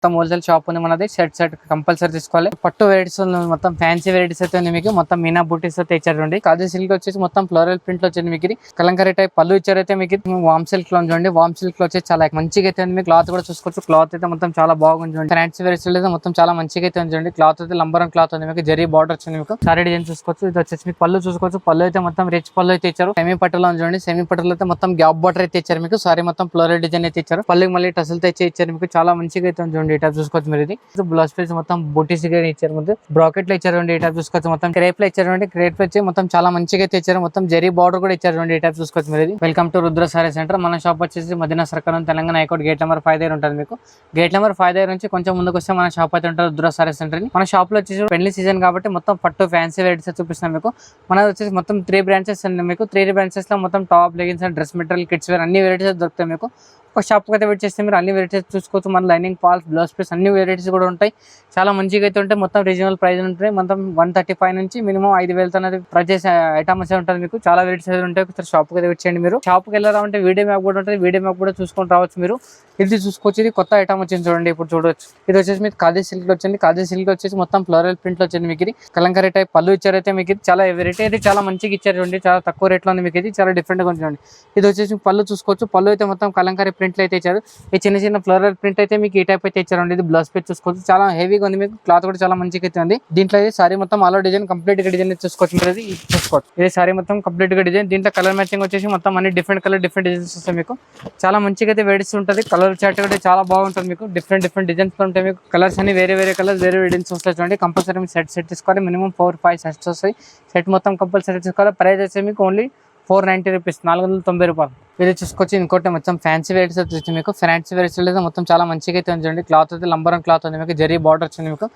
మొత్తం wholesale shop ఉంది మనది. షర్ట్ కంపల్సరీ తీసుకోవాలి. పట్టు వెరైటీస్ మొత్తం ఫ్యాన్సీ వెరైటీస్ అయితే ఉంది మీకు. మొత్తం మీనా బూటీస్ అయితే ఇచ్చారండి. కాజీ సిల్క్ వచ్చేసి మొత్తం ఫ్లోరల్ ప్రింట్ లో వచ్చింది మీకు. కలంకారీ టైప్ పళ్ళు ఇచ్చారైతే మీకు. వామ్ సిల్క్ లో చూడండి. వామ్ సిల్క్ లో వచ్చేసి చాలా మంచిగా అయితే ఉంది. క్లాత్ కూడా చూసుకోవచ్చు. క్లాత్ అయితే మొత్తం చాలా బాగుంది చూడండి. ఫ్యాన్సీ వెరైటీస్ అయితే మొత్తం చాలా మంచిగా అయితే ఉంది చూడండి. క్లాత్ అయితే లంబరం క్లాత్ ఉంది మీకు. జరీ బార్డర్ వచ్చింది మీకు. సారీ డిజైన్ చూసుకోవచ్చు. ఇది వచ్చేసి మీకు పళ్ళు చూసుకోవచ్చు. పళ్ళు అయితే మొత్తం రిచ్ పళ్ళు అయితే ఇచ్చారు. సెమీ పట్టులో చూడండి. సెమీ పట్టులో అయితే మొత్తం గ్యాప్ బార్డర్ అయితే ఇచ్చారు మీకు. సారీ మొత్తం ఫ్లోరల్ డిజైన్ అయితే ఇచ్చారు. పళ్ళకి మళ్ళీ టసల్ అయితే ఇచ్చారు మీకు. చాలా మంచిగా అయితే చూడండి. ఈ టైప్ చూసుకోవచ్చు మీరు. ఇది బ్లౌజ్ పీస్ మొత్తం బూటీస్ ఇచ్చారు. ముందు బ్రాకెట్ లో ఇచ్చారు. ఈ టైప్ చూసుకోవచ్చు. మొత్తం క్రేప్ లో ఇచ్చారు. క్రేప్ వచ్చి మొత్తం చాలా మంచిగా అయితే ఇచ్చారు. మొత్తం జరీ బార్డర్ కూడా ఇచ్చారు. ఈ టైప్ చూసుకోవచ్చు మీరు. Welcome to Rudra sari centre. మన షాప్ వచ్చేసి Madina circle Telangana high court gate number 5 దగ్గర ఉంటుంది మీకు. గేట్ నెంబర్ 5 దగ్గర నుంచి కొంచెం ముందుకు వస్తే మన షాప్ అయితే ఉంటుంది. రుద్ర సారీ సెంటర్. మన షాప్ లో వచ్చేసి పెళ్లి సీజన్ కాబట్టి మొత్తం పట్టు ఫ్యాన్సీ వెరైటీస్ చూపిస్తున్నాం మీకు. మన వచ్చేసి మొత్తం 3 బ్రాంచెస్ అండి మీకు. 3 బ్రాంచెస్ లో మొత్తం top leggings and dress material kids wear అన్ని వెరైటీస్ దొరుకుతాయి మీకు. ఒక షాప్ అయితే వెయిట్ చేస్తే మీరు అన్ని వెరైటీస్ చూసుకోవచ్చు. మన లైనింగ్ ఫాల్స్ బ్లౌజ్ పీస్ అన్ని వెరైటీస్ కూడా ఉంటాయి. చాలా మంచిగా అయితే ఉంటాయి. మొత్తం రీజనల్ ప్రైస్ ఉంటాయి. మొత్తం 135 నుంచి మినిమం 5,000 అనేది ప్రైస్ ఐటమ్స్ ఉంటుంది మీకు. చాలా వెరైటీస్ అయితే ఉంటాయి. ఒకసారి షాప్ అయితే వెయిట్ చేయండి. మీరు షాప్కి వెళ్ళాలంటే వీడియో మ్యాప్ కూడా ఉంటుంది. వీడియో మ్యాప్ కూడా చూసుకొని రావచ్చు మీరు. ఇది చూసుకోవచ్చు. ఇది కొత్త ఐటమ్ వచ్చింది చూడండి. ఇప్పుడు చూడవచ్చు. ఇది వచ్చేసి మీకు కాజీ సిల్క్ వచ్చింది. కాజీ సిల్క్ వచ్చేసి మొత్తం ఫ్లోరల్ ప్రింట్ లో వచ్చింది మీకు. ఇది కలంకారీ టైప్ పళ్ళు ఇచ్చారైతే మీకు. చాలా వెరైటీ అయితే చాలా మంచిగా ఇచ్చారు చూడండి. చాలా తక్కువ రేట్ లో ఉంది మీకు. ఇది చాలా డిఫరెంట్ గా ఉంది చూడండి. ఇది వచ్చేసి పళ్ళు చూసుకోవచ్చు. పళ్ళు అయితే మొత్తం కలంకారీ ప్రింట్ లో అయితే ఇచ్చారు. ఈ చిన్న చిన్న ఫ్లోరల్ ప్రింట్ అయితే మీకు ఈ టైప్ అయితే ఇచ్చారండి. ఇది బ్లౌజ్ పీస్ చూసుకోవచ్చు. చాలా హెవీగా ఉంది మీకు. క్లాత్ కూడా చాలా మంచిగా అయితే ఉంది. దీంట్లో ఇది సారీ మొత్తం ఆల్ డిజైన్ కంప్లీట్ గా డిజైన్ చూసుకోవచ్చు మీరు. ఇది చూసుకోవచ్చు. ఇది సారీ మొత్తం కంప్లీట్ గా డిజైన్. దీంట్లో కలర్ మ్యాచింగ్ వచ్చేసి మొత్తం అన్ని డిఫరెంట్ కలర్ డిఫరెంట్ డిజైన్స్ వస్తాయి మీకు. చాలా మంచిగా అయితే వేడిస్తూ ఉంటుంది. కలర్ చార్ట్ కూడా చాలా బాగుంటుంది మీకు. డిఫరెంట్ డిజైన్స్ ఉంటాయి మీకు. కలర్స్ అన్ని వేరే కలర్స్ వేరే డిజైన్స్ వస్తాయి చూడండి. కంపల్సరీ సెట్ తీసుకోవాలి. మినిమం 4-5 సెట్స్ వస్తాయి. సెట్ మొత్తం కంపల్సరీ తీసుకోవాలి. ప్రైస్ వచ్చి మీకు ఓన్లీ 490 రూపీస్, 490 రూపాయలు. ఇది చూసుకొచ్చి ఇంకోటి మొత్తం ఫ్యాన్సీ వెరైటీస్ వచ్చి మీకు. ఫ్యాన్సీ వెరైటీస్ అయితే మొత్తం చాలా మంచిగా అయితే ఉంచండి. క్లాత్ అయితే లంబరం క్లాత్ ఉంది మీకు. జరీ బార్డర్ వచ్చింది మీకు.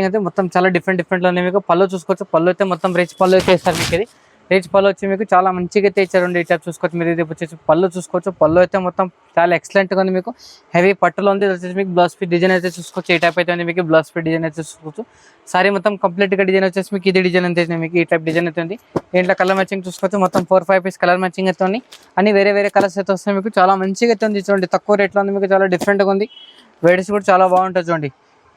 అయితే మొత్తం చాలా డిఫరెంట్ లో ఉంది మీకు. పళ్ళు చూసుకోవచ్చు. పళ్ళు అయితే మొత్తం రిచ్ పళ్ళు అయితే ఇస్తారు మీకు. ఇది రిచ్ పళ్ళు వచ్చి మీకు చాలా మంచిగా అయితే ఇచ్చారండి. ఈ టైప్ చూసుకోవచ్చు మీరు. ఇది వచ్చేసి పళ్ళు చూసుకోవచ్చు. పళ్ళు అయితే మొత్తం చాలా ఎక్సలెంట్ గా ఉంది మీకు. హెవీ పట్టులో ఉంది. ఇది వచ్చేసి మీకు బ్లౌజ్ పీస్ డిజైన్ అయితే చూసుకోవచ్చు. ఈ టైప్ అయితే ఉంది మీకు. బ్లౌజ్ పీస్ డిజైన్ అయితే చూసుకోవచ్చు. సారీ మొత్తం కంప్లీట్ గా డిజైన్ వచ్చేసి మీకు ఇది డిజైన్ అయితే మీకు. ఈ టైప్ డిజైన్ అయితే ఉంది. దీంట్లో కలర్ మ్యాచింగ్ చూసుకోవచ్చు. మొత్తం 4-5 పీస్ కలర్ మ్యాచింగ్ అయితే ఉంది. అన్ని వేరే కలర్స్ అయితే వస్తాయి మీకు. చాలా మంచిగా అయితే ఉంది చూడండి. తక్కువ రేట్లో ఉంది మీకు. చాలా డిఫరెంట్ గా ఉంది. వెరైటీస్ కూడా చాలా బాగుంటుంది చూడండి.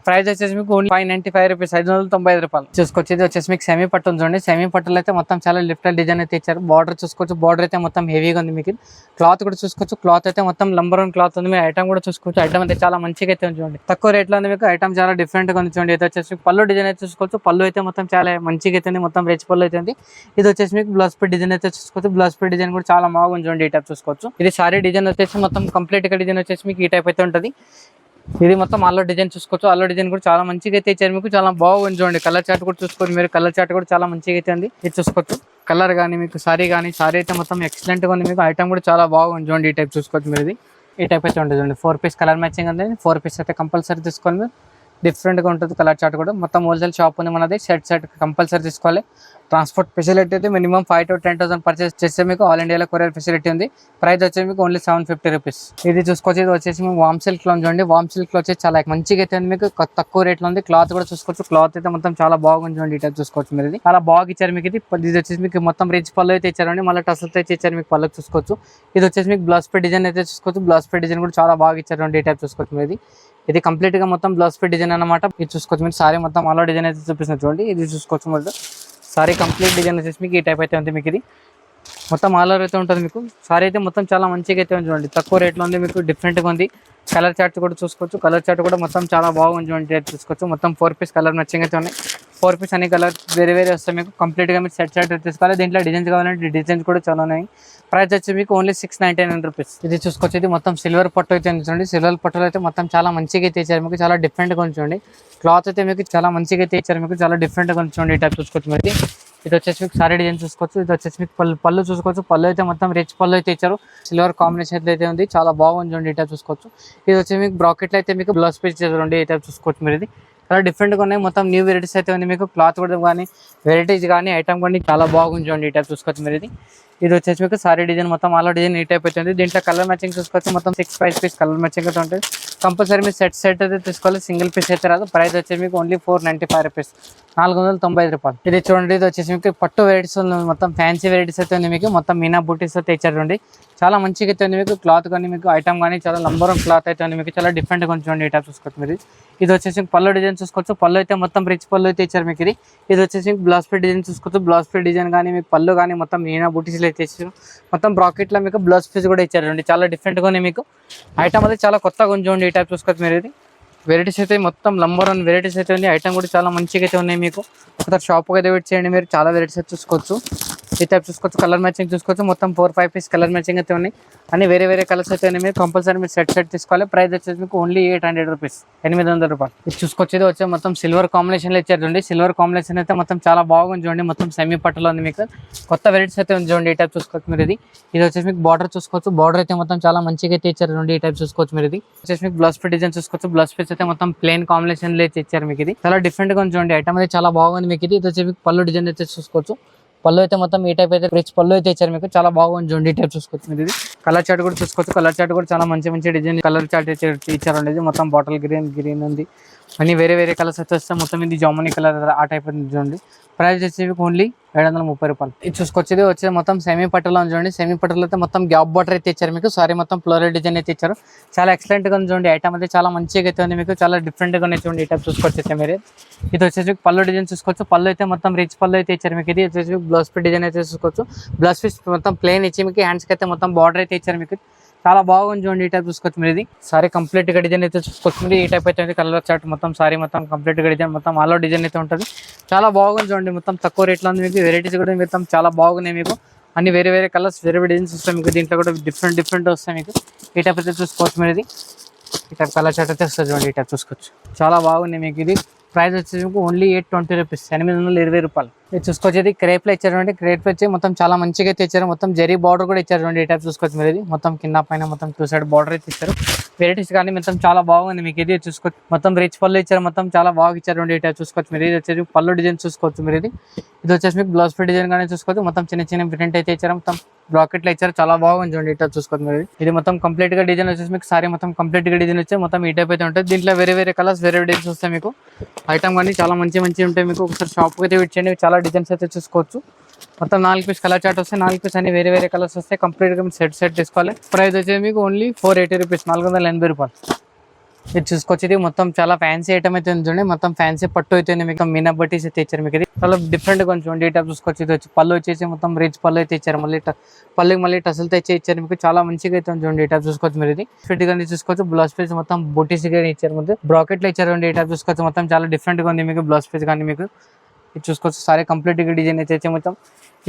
ప్రైస్ వచ్చేసి మీకు ఓన్లీ 595 రూపీస్, 595 రూపాయలు చూసుకోవచ్చు. ఇది వచ్చేసి మీకు సెమీ పట్టు ఉంది చూడండి. సెమీ పట్టులో అయితే మొత్తం చాలా లిఫ్టెడ్ డిజైన్ అయితే ఇచ్చారు. బార్డర్ చూసుకోవచ్చు. బార్డర్ అయితే మొత్తం హెవీగా ఉంది మీకు. క్లాత్ కూడా చూసుకోవచ్చు. క్లాత్ అయితే మొత్తం లంబర్ క్లాత్ ఉంది. మీరు ఐటమ్ కూడా చూసుకోవచ్చు. ఐటమ్ అయితే చాలా మంచిగా అయితే ఉంది చూడండి. తక్కువ రేట్లో ఉంది మీకు. ఐటమ్ చాలా డిఫరెంట్ గా ఉంది చూడండి. ఇది వచ్చేసి పళ్ళు డిజైన్ అయితే చూసుకోవచ్చు. పళ్ళు అయితే మొత్తం చాలా మంచిగా అయితే ఉంది. మొత్తం రిచ్ పళ్ళు అయితే ఉంది. ఇది వచ్చేసి మీకు బ్లౌజ్ పీస్ డిజైన్ అయితే చూసుకోవచ్చు. బ్లౌజ్ పీస్ డిజైన్ కూడా చాలా బాగుంది చూడండి. ఈ టైప్ చూసుకోవచ్చు. ఇది సారీ డిజైన్ వచ్చేసి మొత్తం కంప్లీట్ గా డిజైన్ వచ్చేసి మీకు ఈ టైప్ అయితే ఉంటుంది. ఇది మొత్తం ఆల్లో డిజైన్ చూసుకోవచ్చు. ఆల్లో డిజైన్ కూడా చాలా మంచిగా అయితే ఇచ్చారు మీకు. చాలా బాగుంది చూడండి. కలర్ చార్ట్ కూడా చూసుకోండి మీరు. కలర్ చార్ట్ కూడా చాలా మంచిగా అయితే ఉంది. ఇది చూసుకోవచ్చు. కలర్ కానీ మీకు సారీ అయితే మొత్తం ఎక్సలెంట్ గా ఉంది మీకు. ఐటమ్ కూడా చాలా బాగుంది చూడండి. ఈ టైప్ చూసుకోవచ్చు మీరు. ఇది ఈ టైప్ అయితే ఉంటుంది చూడండి. 4 పీస్ కలర్ మ్యాచింగ్ ఉంది. 4 పీస్ అయితే కంపల్సరీ తీసుకోండి మీరు. డిఫరెంట్ గా ఉంటుంది కలర్ చార్ట్ కూడా. మొత్తం హోల్సేల్ షాప్ ఉంది మనది. షర్ట్ కంపల్సరీ తీసుకోవాలి. ట్రాన్స్పోర్ట్ ఫెసిలిటీ అయితే మినిమం 5,000 to 10,000 పర్చేస్ చేస్తే మీకు ఆల్ ఇండియాలో కొరియర్ ఫెసిలిటీ ఉంది. ప్రైస్ వచ్చేసి మీకు ఓన్లీ 750 రూపీస్. ఇది చూసుకోవచ్చు. ఇది వచ్చేసి మీకు వామ్ సిల్క్ లో చూడండి. వామ్ సిల్క్ లో వచ్చేసి చాలా మంచిగా అయితే ఉంది మీకు. తక్కువ రేట్లో ఉంది. క్లాత్ కూడా చూసుకోవచ్చు. క్లాత్ అయితే మొత్తం చాలా బాగుంది చూడండి. ఈ టైప్ చూసుకోవచ్చు మీరు. ఇది చాలా బాగా ఇచ్చారు మీకు. ఇది వచ్చేసి మీకు మొత్తం రిచ్ పళ్ళు అయితే ఇచ్చారండి. మళ్ళీ టసల్తో అయితే ఇచ్చారు మీకు. పళ్ళకి చూసుకోవచ్చు. ఇది వచ్చేసి మీకు బ్లౌజ్ పీస్ డిజైన్ అయితే చూసుకోవచ్చు. బ్లౌజ్ పీస్ డిజైన్ కూడా చాలా బాగా ఇచ్చారు. ఈ టైప్ చూసుకోవచ్చు మీరు. ఇది కంప్లీట్ గా మొత్తం బ్లౌజ్ పీస్ డిజైన్ అనమాట. ఇది చూసుకోవచ్చు మీరు. సారీ మొత్తం ఆల్ డిజైన్ అయితే చూపిస్తున్నారు చూడండి. ఇది చూసుకోవచ్చు మీరు. సారీ కంప్లీట్ డిజైన్ వచ్చేసి మీకు ఈ టైప్ అయితే ఉంది మీకు. ఇది మొత్తం ఆల్ ఓవర్ అయితే ఉంటుంది మీకు. సారీ అయితే మొత్తం చాలా మంచిగా అయితే ఉంది చూడండి. తక్కువ రేట్లో ఉంది మీకు. డిఫరెంట్గా ఉంది. కలర్ చార్ట్ కూడా చూసుకోవచ్చు. కలర్ చార్ట్ కూడా మొత్తం చాలా బాగుంది చూడండి. చూసుకోవచ్చు. మొత్తం 4 పీస్ కలర్ మ్యాచింగ్ అయితే ఉన్నాయి. 4 పీస్ అన్ని కలర్ వేరే వస్తాయి మీకు. కంప్లీట్గా మీరు సెట్ తీసుకోవాలి. దీంట్లో డిజైన్స్ కావాలంటే డిజైన్స్ కూడా చాలా ఉన్నాయి. ప్రైస్ వచ్చి మీకు ఓన్లీ 699 రూపీస్. ఇది చూసుకోవచ్చు. ఇది మొత్తం సిల్వర్ పట్టు అయితే చూడండి. సిల్వర్ పట్టులో అయితే మొత్తం చాలా మంచిగా అయితే ఇచ్చారు మీకు. చాలా డిఫరెంట్గా ఉంచండి. క్లాత్ అయితే మీకు చాలా మంచిగా అయితే ఇచ్చారు మీకు. చాలా డిఫరెంట్గా ఉంచండి. ఈ టైప్ చూసుకోవచ్చు మీరు. ఇది వచ్చేసి మీకు సారీ డిజైన్ చూసుకోవచ్చు. ఇది వచ్చేసి మీకు పళ్ళు చూసుకోవచ్చు. పళ్ళు అయితే మొత్తం రిచ్ పళ్ళు అయితే ఇచ్చారు. సిల్వర్ కాంబినేషన్ అయితే ఉంది. చాలా బాగుంది చూడండి. ఈ టైప్ చూసుకోవచ్చు. ఇది వచ్చి మీకు బ్రాకెట్లో అయితే మీకు బ్లౌజ్ పీస్ చూడండి. ఈ టైప్ చూసుకోవచ్చు మీరు. ఇది చాలా డిఫరెంట్గా ఉన్నాయి. మొత్తం న్యూ వెరైటీస్ అయితే ఉంది మీకు. క్లాత్ కూడా కానీ వెరైటీస్ కానీ ఐటమ్ కానీ చాలా బాగుంది చూడండి. ఈ టైప్ చూసుకోవచ్చు మీరు. ఇది వచ్చేసి మీకు సారీ డిజైన్ మొత్తం ఆల్ డిజైన్ ఈ టైప్ వచ్చింది. దీంట్లో కలర్ మ్యాచింగ్ చూసుకోవచ్చు. మొత్తం 6 పీస్ కలర్ మ్యాచింగ్ అయితే ఉంటుంది. కంపల్సరీ మీరు సెట్ అయితే తీసుకోవాలి. సింగిల్ పీస్ అయితే రాదు. ప్రైస్ వచ్చేసి మీకు ఓన్లీ 495 రూపీస్, 495 రూపాయలు. ఇది చూడండి, ఇది వచ్చేసి మీకు పట్టు వెరైటీస్ మొత్తం ఫ్యాన్సీ వెరైటీస్ అయితే ఉంది. మీకు మొత్తం మీనా బూటీస్ అయితే ఇచ్చారండి. చాలా మంచిగా అయితే ఉంది. మీకు క్లాత్ కానీ మీకు ఐటమ్ కానీ చాలా నంబర్ వన్ క్లాత్ అయితే ఉంది. మీకు చాలా డిఫరెంట్గా కొంచెం చూడండి. ఈ టైప్ చూసుకోవచ్చు మీరు. ఇది వచ్చేసి పళ్ళు డిజైన్ చూసుకోవచ్చు. పళ్ళు అయితే మొత్తం రిచ్ పళ్ళు అయితే ఇచ్చారు మీకు. ఇది వచ్చేసి బ్లౌజ్ పీస్ డిజైన్ చూసుకోవచ్చు. బ్లౌజ్ పీస్ డిజైన్ కానీ మీకు పళ్ళు కానీ మొత్తం మీనా బూటీస్లో అయితే ఇచ్చారు. మొత్తం బ్రాకెట్లో మీకు బ్లౌజ్ పీస్ కూడా ఇచ్చారండి. చాలా డిఫరెంట్గా ఉన్నాయి. మీకు ఐటమ్ అయితే చాలా కొత్తగా కొంచెం ఈ టైప్ చూసుకోవచ్చు మీరు. ఇది వెరైటీస్ అయితే మొత్తం నంబర్ వన్ వెరైటీస్ అయితే ఉంది. ఐటమ్ కూడా చాలా మంచిగా అయితే ఉన్నాయి. మీకు ఒకసారి షాప్కి అయితే వెయిట్ చేయండి. మీరు చాలా వెరైటీస్ అయితే చూసుకోవచ్చు. ఈ టైప్ చూసుకోవచ్చు. కలర్ మ్యాచింగ్ చూసుకోవచ్చు. మొత్తం 4-5 పీస్ కలర్ మ్యాచింగ్ అయితే ఉన్నాయి. అన్ని వేరే కలర్స్ అయితే ఉన్నాయి. మీరు కంపల్సరీ మీరు సెట్ తీసుకోవాలి. ప్రైస్ వచ్చేసి మీకు ఓన్లీ 800 రూపీస్, 800 రూపాయలు. ఇది చూసుకోవచ్చు. ఇది వచ్చే మొత్తం సిల్వర్ కాంబినేషన్లో ఇచ్చారు చూడండి. సిల్వర్ కాంబినేషన్ అయితే మొత్తం చాలా బాగుంది చూడండి. మొత్తం సెమీ పట్టులో ఉంది. మీకు కొత్త వెరైటీస్ అయితే ఉంది చూడండి. ఈ టైప్ చూసుకోవచ్చు మీరు. ఇది వచ్చేసి మీకు బార్డర్ చూసుకోవచ్చు. బార్డర్ అయితే మొత్తం చాలా మంచిగా అయితే ఇచ్చారు చూడండి. ఈ టైప్ చూసుకోవచ్చు మీరు. ఇది వచ్చేసి మీకు బ్లౌజ్ పీస్ డిజైన్ చూసుకోవచ్చు. బ్లౌజ్ పీస్ అయితే మొత్తం ప్లెయిన్ కాంబినేషన్ లో అయితే ఇచ్చారు మీకు. ఇది చాలా డిఫరెంట్ గా ఉంది చూడండి. ఐటమ్ అయితే చాలా బాగుంది మీకు. ఇది వచ్చేసి మీకు పళ్ళు డిజైన్ అయితే చూసుకోవచ్చు. పళ్ళు అయితే మొత్తం ఈ టైప్ అయితే రిచ్ పళ్ళు అయితే ఇచ్చారు మీకు. చాలా బాగుంది చూడండి. ఈ టైప్ చూసుకోవచ్చు మీరు. ఇది కలర్ చార్ట్ కూడా చూసుకోవచ్చు. కలర్ చార్ట్ కూడా చాలా మంచి డిజైన్ కలర్ చార్ట్ ఇచ్చారండి. ఇది మొత్తం బాటిల్ గ్రీన్ ఉంది. అన్ని వేరే కలర్స్ అయితే వస్తే మొత్తం ఇది జామునీ కలర్ ఆ టైప్ చూడండి. ప్రైస్ వచ్చేసి ఓన్లీ 730 రూపాయలు. ఇది చూసుకోవచ్చు. ఇది వచ్చి మొత్తం సెమీ పట్టులో చూడండి. సెమీ పట్టులో అయితే మొత్తం గ్యాప్ బార్డర్ అయితే ఇచ్చారు మీకు. సారీ మొత్తం ఫ్లోరల్ డిజైన్ అయితే ఇచ్చారు. చాలా ఎక్సలెంట్ గా ఉంది చూడండి. ఐటమ్ అయితే చాలా మంచిగా అయితే ఉంది మీకు. చాలా డిఫరెంట్ గా చూడండి. ఈ టైప్ చూసుకోవచ్చు మీరు. ఇది వచ్చేసి పళ్ళు డిజైన్ చూసుకోవచ్చు. పళ్ళు అయితే మొత్తం రిచ్ పళ్ళు అయితే ఇచ్చారు మీకు. ఇది వచ్చేసి బ్లౌజ్ పీస్ డిజైన్ అయితే చూసుకోవచ్చు. బ్లౌజ్ పీస్ మొత్తం ప్లెయిన్ ఇచ్చి మీకు హ్యాండ్స్ కి అయితే మొత్తం బార్డర్ అయితే ఇచ్చారు మీకు. చాలా బాగుంది చూడండి. ఈ టైప్ చూసుకోవచ్చు మీరు. ఇది సారీ కంప్లీట్ గా డిజైన్ అయితే చూసుకోవచ్చు. ఈ టైప్ అయితే కలర్ చార్ట్ మొత్తం సారీ మొత్తం కంప్లీట్ గా డిజైన్ మొత్తం ఆల్ డిజైన్ అయితే ఉంటుంది. చాలా బాగుంది చూడండి. మొత్తం తక్కువ రేట్లో ఉంది మీకు. వెరైటీస్ కూడా మొత్తం చాలా బాగున్నాయి మీకు. అన్ని వేరే కలర్స్ వేరే డిజైన్స్ వస్తాయి మీకు. దీంట్లో కూడా డిఫరెంట్ వస్తాయి మీకు. ఈ టైప్ అయితే చూసుకోవచ్చు మీరు. ఇది ఈ టైప్ కలర్ చార్ట్ అయితే వస్తుంది చూడండి. ఈ టైప్ చూసుకోవచ్చు. చాలా బాగున్నాయి మీకు. ఇది ప్రైస్ వచ్చేసి ఓన్లీ 820 రూపీస్, 820 రూపాయలు. ఇది చూసుకోవచ్చు. ఇది క్రేప్లో ఇచ్చారు. క్రేప్ వచ్చి మొత్తం చాలా మంచిగా అయితే ఇచ్చారు. మొత్తం జరీ బార్డర్ కూడా ఇచ్చారు. ఈ టైప్ చూసుకోవచ్చు మీరు. ఇది మొత్తం కింద పైన మొత్తం 2 సైడ్ బార్డర్ అయితే ఇచ్చారు. వెరైటీస్ కానీ మొత్తం చాలా బాగుంది మీకు. ఇది చూసుకోవచ్చు. మొత్తం రిచ్ పళ్ళు ఇచ్చారు. మొత్తం చాలా బాగా ఇచ్చారు. ఈ టైప్ చూసుకోవచ్చు మీరు. ఇది వచ్చేసి పళ్ళు డిజైన్ చూసుకోవచ్చు మీరు. ఇది వచ్చేసి మీకు బ్లౌజ్ పీస్ డిజైన్ కానీ చూసుకోవచ్చు. మొత్తం చిన్న ప్రింట్ అయితే ఇచ్చారు. మొత్తం బ్రాకెట్లో ఇచ్చారు. చాలా బాగుంది చూడండి. ఈ టైప్ చూసుకోవచ్చు మీరు. ఇది మొత్తం కంప్లీట్ గా డిజైన్ వచ్చేసి మీకు సారీ మొత్తం కంప్లీట్ గా డిజైన్ వచ్చి మొత్తం ఈ టైప్ అయితే ఉంటుంది. దీంట్లో వేరే కలర్స్ వేరే డిజైన్స్ వస్తాయి మీకు. ఐటమ్ కానీ చాలా మంచి ఉంటాయి మీకు. ఒకసారి షాప్కి అయితే విట్ చేయండి. చాలా డిజైన్స్ అయితే చూసుకోవచ్చు. మొత్తం 4 పీస్ కలర్ చార్ట్ వస్తాయి. 4 పీస్ అన్ని వేరే కలర్స్ వస్తాయి. కంప్లీట్ గా సెట్ తీసుకోవాలి. ప్రైస్ వచ్చేది మీకు ఓన్లీ 480 రూపీస్, 480 రూపాయలు. ఇది చూసుకోవచ్చు. ఇది మొత్తం చాలా ఫ్యాన్సీ ఐటమ్ అయితే ఉంది. మొత్తం ఫ్యాన్సీ పట్టు అయితే మీకు మీనా బట్టీస్ అయితే ఇచ్చారు మీకు. ఇది చాలా డిఫరెంట్ కొంచెం ఈ టైప్ చూసుకోవచ్చు. ఇది వచ్చి పళ్ళు వచ్చేసి మొత్తం రిచ్ పళ్ళు అయితే ఇచ్చారు. మళ్ళీ టసల్తో అయితే ఇచ్చారు మీకు. చాలా మంచిగా అయితే ఉంది. ఈ టైప్ చూసుకోవచ్చు మీరు. ఇది ఫిట్ గా చూసుకోవచ్చు. బ్లౌజ్ పీస్ మొత్తం బొటీస్ గా ఇచ్చారు. ముందు బ్రాకెట్ లో ఇచ్చారు. ఈ టైప్ చూసుకోవచ్చు. మొత్తం చాలా డిఫరెంట్ గా ఉంది మీకు. బ్లౌజ్ పీస్ కానీ మీకు ఇది చూసుకోవచ్చు. సారీ కంప్లీట్ గా డిజైన్ అయితే మొత్తం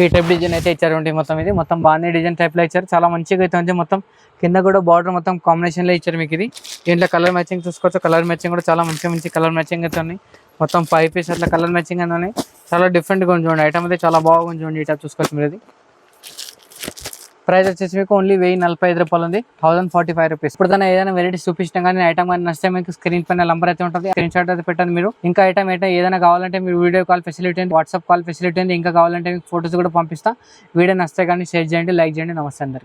ఈ టైప్ డిజైన్ అయితే ఇచ్చారు. మొత్తం ఇది మొత్తం బాగానే డిజైన్ టైప్ లో ఇచ్చారు. చాలా మంచిగా అయితే ఉంది. మొత్తం కింద కూడా బార్డర్ మొత్తం కాంబినేషన్ లో ఇచ్చారు మీకు. ఇది దీంట్లో కలర్ మ్యాచింగ్ చూసుకోవచ్చు. కలర్ మ్యాచింగ్ కూడా చాలా మంచి కలర్ మ్యాచింగ్ అయితే ఉన్నాయి. మొత్తం 5 పీస్ అట్లా కలర్ మ్యాచింగ్ అని ఉన్నాయి. చాలా డిఫరెంట్ గా ఉంది చూడండి. ఐటమ్ అయితే చాలా బాగుంది చూడండి. ఈ టైప్ చూసుకోవచ్చు మీరు. ఇది ప్రైస్ వచ్చేసి మీకు ఓన్లీ 1045 రూపాయలు ఉంది, 1045 రూపీస్. ఇప్పుడు దాన్ని ఏదైనా వెరైటీస్ చూపించడం కానీ ఐటమ్ కానీ నచ్చితే మీకు స్క్రీన్ పైన నంబర్ అయితే ఉంటుంది. స్క్రీన్ షాట్ అయితే పెట్టండి మీరు. ఇంకా ఐటమ్ ఏదైనా కావాలంటే మీరు వీడియో కాల్ ఫెసిలిటీ ఉంది, వాట్సాప్ కాల్ ఫెసిలిటీ ఉంది. ఇంకా కావాలంటే మీకు ఫోటోస్ కూడా పంపిస్తా. వీడియో నచ్చితే కానీ షేర్ చేయండి, లైక్ చేయండి. నమస్తే అందరికి.